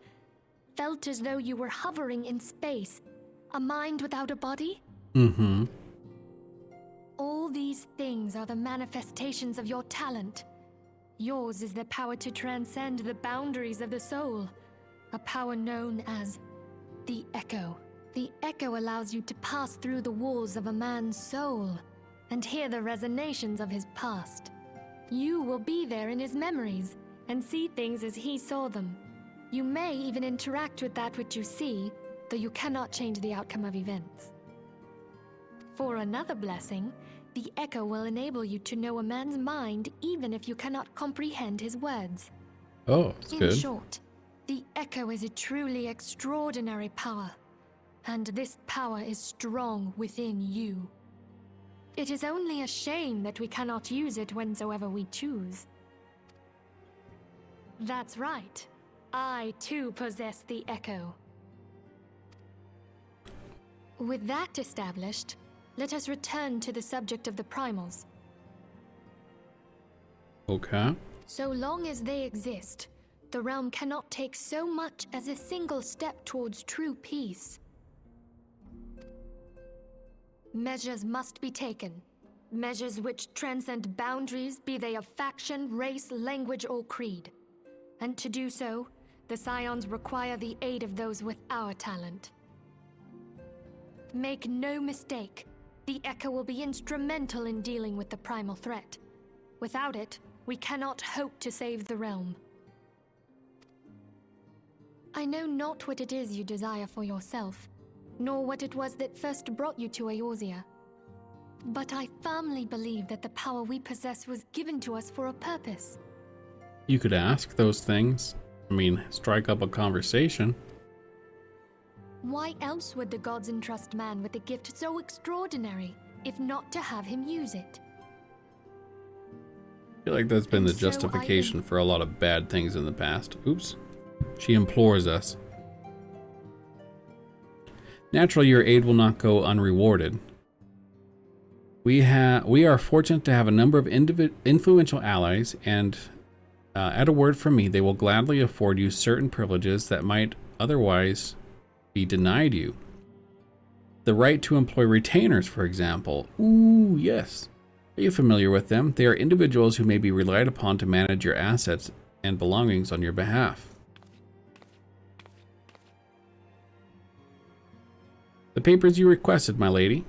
Speaker 2: Felt as though you were hovering in space, a mind without a body?
Speaker 1: Mm-hmm.
Speaker 2: All these things are the manifestations of your talent. Yours is the power to transcend the boundaries of the soul, a power known as the Echo. The Echo allows you to pass through the walls of a man's soul and hear the resonations of his past. You will be there in his memories and see things as he saw them. You may even interact with that which you see, though you cannot change the outcome of events. For another blessing, the Echo will enable you to know a man's mind even if you cannot comprehend his words.
Speaker 1: Oh, that's good.
Speaker 2: In short, the Echo is a truly extraordinary power, and this power is strong within you. It is only a shame that we cannot use it whensoever we choose. That's right. I too possess the Echo. With that established, let us return to the subject of the Primals.
Speaker 1: Okay.
Speaker 2: So long as they exist, the realm cannot take so much as a single step towards true peace. Measures must be taken. Measures which transcend boundaries, be they of faction, race, language, or creed. And to do so, the Scions require the aid of those with our talent. Make no mistake, the Echo will be instrumental in dealing with the primal threat. Without it, we cannot hope to save the realm. I know not what it is you desire for yourself, nor what it was that first brought you to Eorzea. But I firmly believe that the power we possess was given to us for a purpose.
Speaker 1: You could ask those things. I mean, strike up a conversation.
Speaker 2: Why else would the gods entrust man with a gift so extraordinary, if not to have him use it?
Speaker 1: I feel like that's been
Speaker 2: And
Speaker 1: the
Speaker 2: so
Speaker 1: justification for a lot of bad things in the past. Oops. She implores us. Naturally, your aid will not go unrewarded. We are fortunate to have a number of influential allies, and at a word from me, they will gladly afford you certain privileges that might otherwise be denied you. The right to employ retainers, for example. Ooh, yes. Are you familiar with them? They are individuals who may be relied upon to manage your assets and belongings on your behalf. The papers you requested, my lady.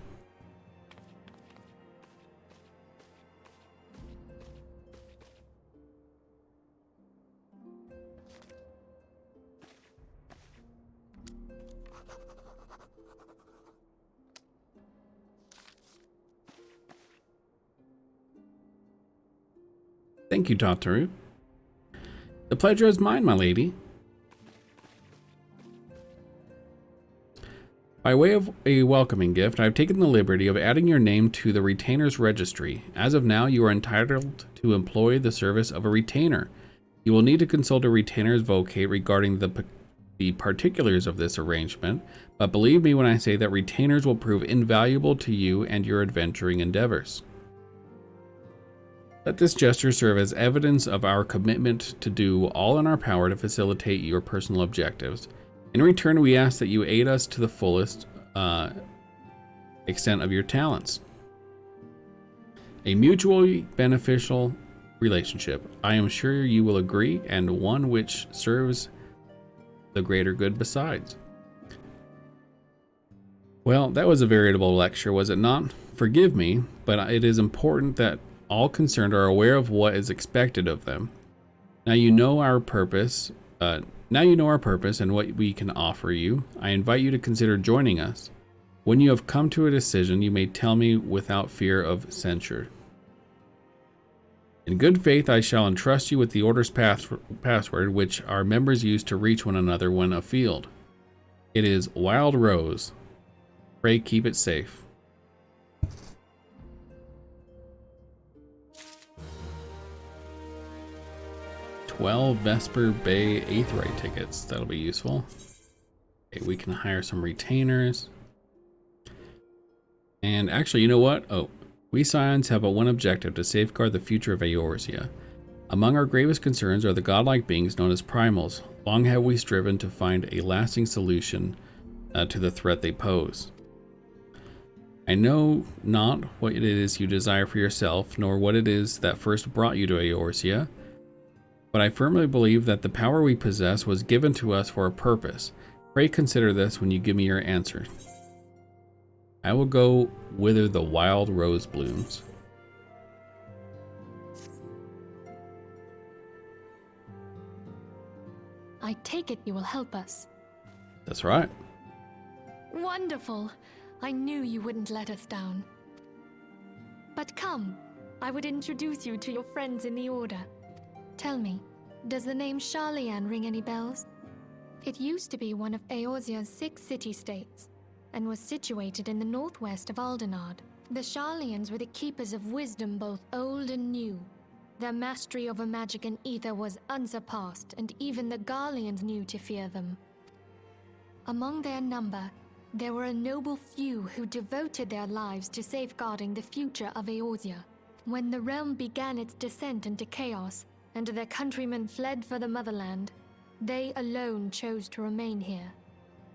Speaker 1: Thank you, Tataru. The pleasure is mine, my lady. By way of a welcoming gift, I have taken the liberty of adding your name to the retainers registry. As of now, you are entitled to employ the service of a retainer. You will need to consult a retainer's vocate regarding the particulars of this arrangement, but believe me when I say that retainers will prove invaluable to you and your adventuring endeavors. Let this gesture serve as evidence of our commitment to do all in our power to facilitate your personal objectives. In return, we ask that you aid us to the fullest extent of your talents. A mutually beneficial relationship. I am sure you will agree, and one which serves the greater good besides. Well, that was a veritable lecture, was it not? Forgive me, but it is important that all concerned are aware of what is expected of them. Now you know our purpose. And what we can offer you. I invite you to consider joining us. When you have come to a decision, you may tell me without fear of censure. In good faith, I shall entrust you with the order's password, which our members use to reach one another when afield. It is Wild Rose. Pray keep it safe. $12 Vesper Bay 8th Rite tickets. That'll be useful. Okay, we can hire some retainers. And actually, you know what? Oh, we Scions have one objective: to safeguard the future of Eorzea. Among our gravest concerns are the godlike beings known as primals. Long have we striven to find a lasting solution to the threat they pose. I know not what it is you desire for yourself, nor what it is that first brought you to Eorzea, but I firmly believe that the power we possess was given to us for a purpose. Pray consider this when you give me your answer. I will go whither the wild rose blooms.
Speaker 2: I take it you will help us.
Speaker 1: That's right.
Speaker 2: Wonderful! I knew you wouldn't let us down. But come, I would introduce you to your friends in the Order. Tell me, does the name Sharlayan ring any bells? It used to be one of Eorzea's 6 city-states, and was situated in the northwest of Aldenard. The Sharlayans were the keepers of wisdom both old and new. Their mastery over magic and ether was unsurpassed, and even the Garleans knew to fear them. Among their number, there were a noble few who devoted their lives to safeguarding the future of Eorzea. When the realm began its descent into chaos, and their countrymen fled for the motherland, they alone chose to remain here.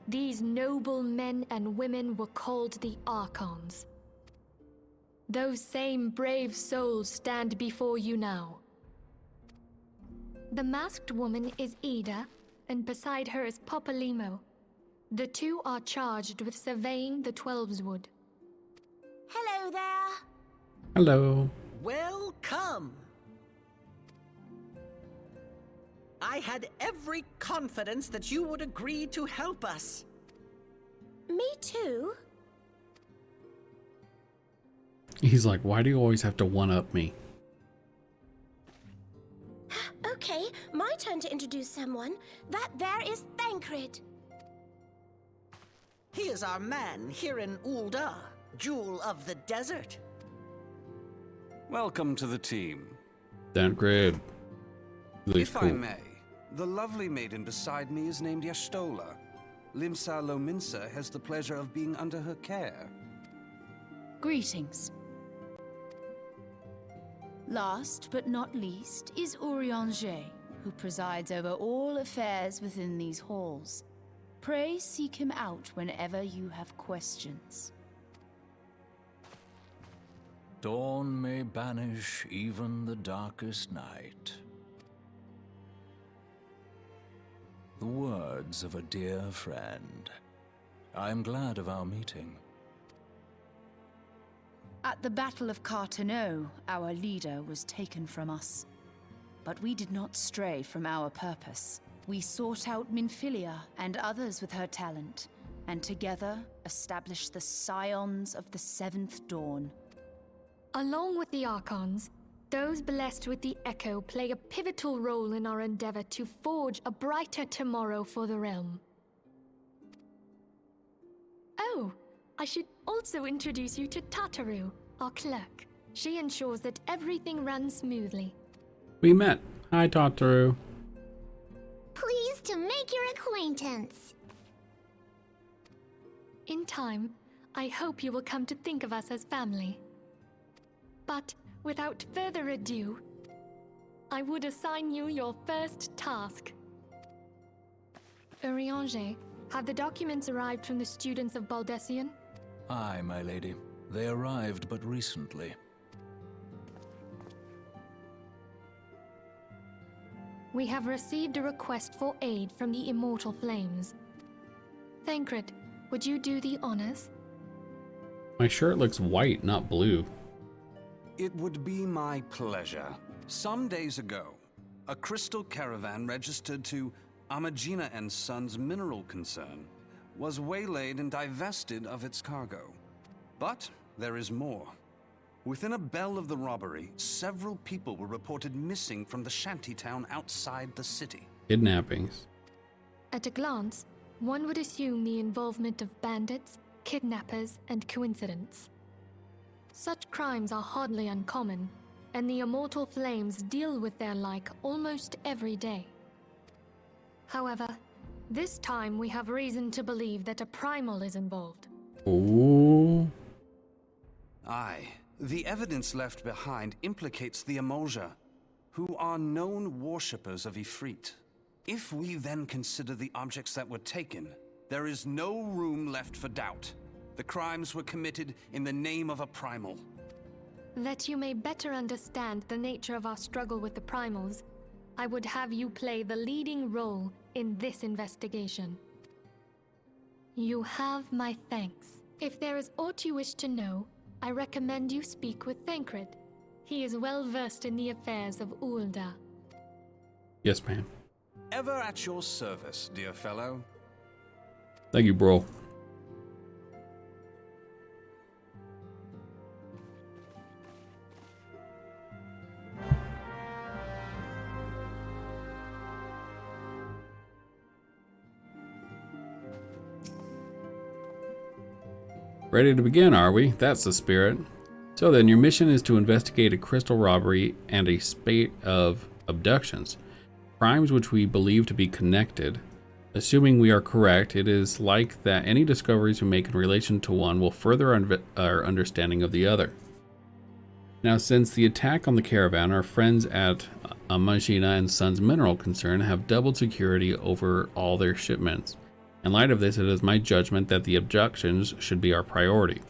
Speaker 2: These noble men and women were called the Archons. Those same brave souls stand before you now. The masked woman is Ida, and beside her is Popalimo. The two are charged with surveying the Twelveswood.
Speaker 3: Hello there.
Speaker 1: Hello.
Speaker 3: Welcome. I had every confidence that you would agree to help us.
Speaker 4: Me too.
Speaker 1: He's like, why do you always have to one-up me?
Speaker 4: Okay, my turn to introduce someone. That there is Thancred.
Speaker 3: He is our man here in Ulda, Jewel of the Desert.
Speaker 5: Welcome to the team.
Speaker 1: Thancred. Looks
Speaker 5: If I may, the lovely maiden beside me is named Yastola. Limsa Lominsa has the pleasure of being under her care.
Speaker 6: Greetings. Last but not least is Urianger, who presides over all affairs within these halls. Pray seek him out whenever you have questions.
Speaker 7: Dawn may banish even the darkest night. The words of a dear friend. I am glad of our meeting.
Speaker 6: At the Battle of Carteneau, our leader was taken from us. But we did not stray from our purpose. We sought out Minfilia and others with her talent, and together established the Scions of the Seventh Dawn.
Speaker 2: Along with the Archons, those blessed with the Echo play a pivotal role in our endeavor to forge a brighter tomorrow for the realm. Oh, I should also introduce you to Tataru, our clerk. She ensures that everything runs smoothly.
Speaker 1: We met. Hi, Tataru.
Speaker 4: Pleased to make your acquaintance.
Speaker 2: In time, I hope you will come to think of us as family. But without further ado, I would assign you your first task. Urianger, have the documents arrived from the students of Baldessian?
Speaker 7: Aye, my lady. They arrived but recently.
Speaker 2: We have received a request for aid from the Immortal Flames. Thancred, would you do the honors?
Speaker 1: My shirt looks white, not blue.
Speaker 5: It would be my pleasure. Some days ago, a crystal caravan registered to Amagina and Sons mineral concern was waylaid and divested of its cargo. But there is more. Within a bell of the robbery, several people were reported missing from the shantytown outside the city.
Speaker 1: Kidnappings.
Speaker 2: At a glance, one would assume the involvement of bandits, kidnappers, and coincidence. Such crimes are hardly uncommon, and the Immortal Flames deal with their like almost every day. However, this time we have reason to believe that a primal is involved.
Speaker 1: Ooh.
Speaker 5: Aye, the evidence left behind implicates the Emulja, who are known worshippers of Ifrit. If we then consider the objects that were taken, there is no room left for doubt. The crimes were committed in the name of a primal.
Speaker 2: That you may better understand the nature of our struggle with the primals, I would have you play the leading role in this investigation. You have my thanks. If there is aught you wish to know, I recommend you speak with Thancred. He is well versed in the affairs of Ulda.
Speaker 1: Yes, ma'am.
Speaker 5: Ever at your service, dear fellow.
Speaker 1: Thank you, bro. Ready to begin, are we? That's the spirit. So then, your mission is to investigate a crystal robbery and a spate of abductions, crimes which we believe to be connected. Assuming we are correct, it is like that any discoveries we make in relation to one will further our understanding of the other. Now, since the attack on the caravan, our friends at Amagina and Sons Mineral Concern have doubled security over all their shipments. In light of this, it is my judgment that the abductions should be our priority.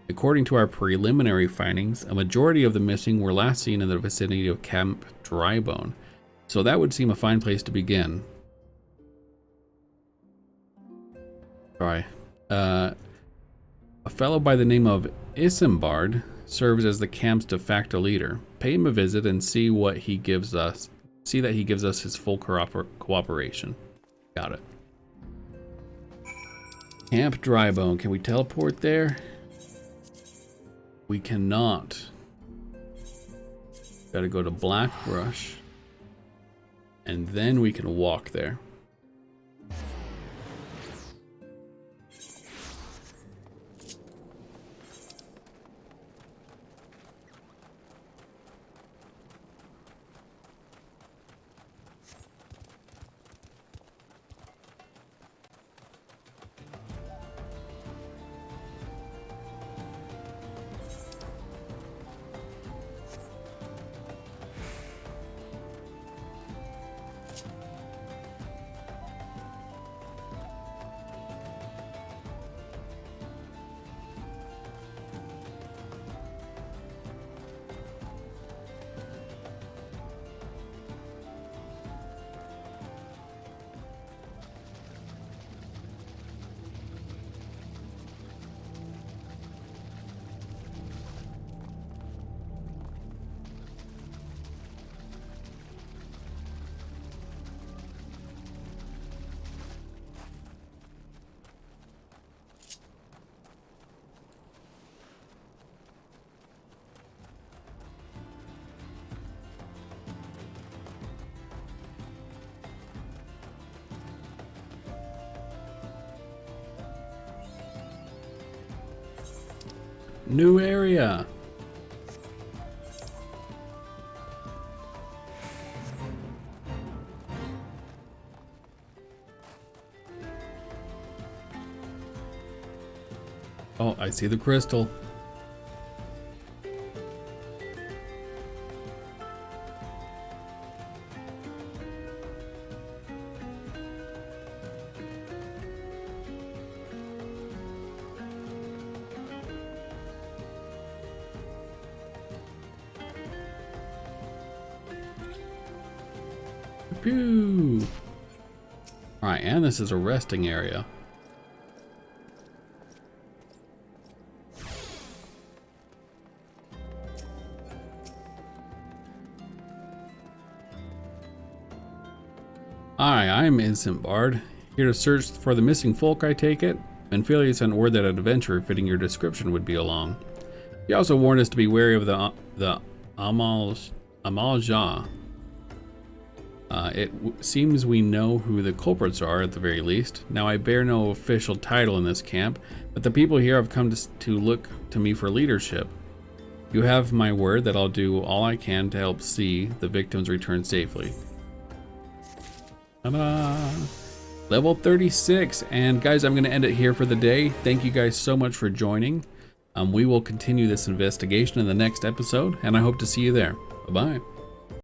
Speaker 1: According to our preliminary findings, a majority of the missing were last seen in the vicinity of Camp Drybone, so that would seem a fine place to begin. Sorry. A fellow by the name of Isambard serves as the camp's de facto leader. Pay him a visit and see what he gives us. See that he gives us his full cooperation. Got it. Camp Drybone. Can we teleport there? We cannot. Gotta go to Blackbrush. And then we can walk there. New area. Oh, I see the crystal. Pew. All right, and this is a resting area. Hi, I'm Innocent Bard, here to search for the missing folk, I take it. Minfilia sent word that an adventurer fitting your description would be along. He also warned us to be wary of the Amal-Jah. It seems we know who the culprits are, at the very least. Now, I bear no official title in this camp, but the people here have come to look to me for leadership. You have my word that I'll do all I can to help see the victims return safely. Ta-da! Level 36, and guys, I'm going to end it here for the day. Thank you guys so much for joining. We will continue this investigation in the next episode, and I hope to see you there. Bye-bye.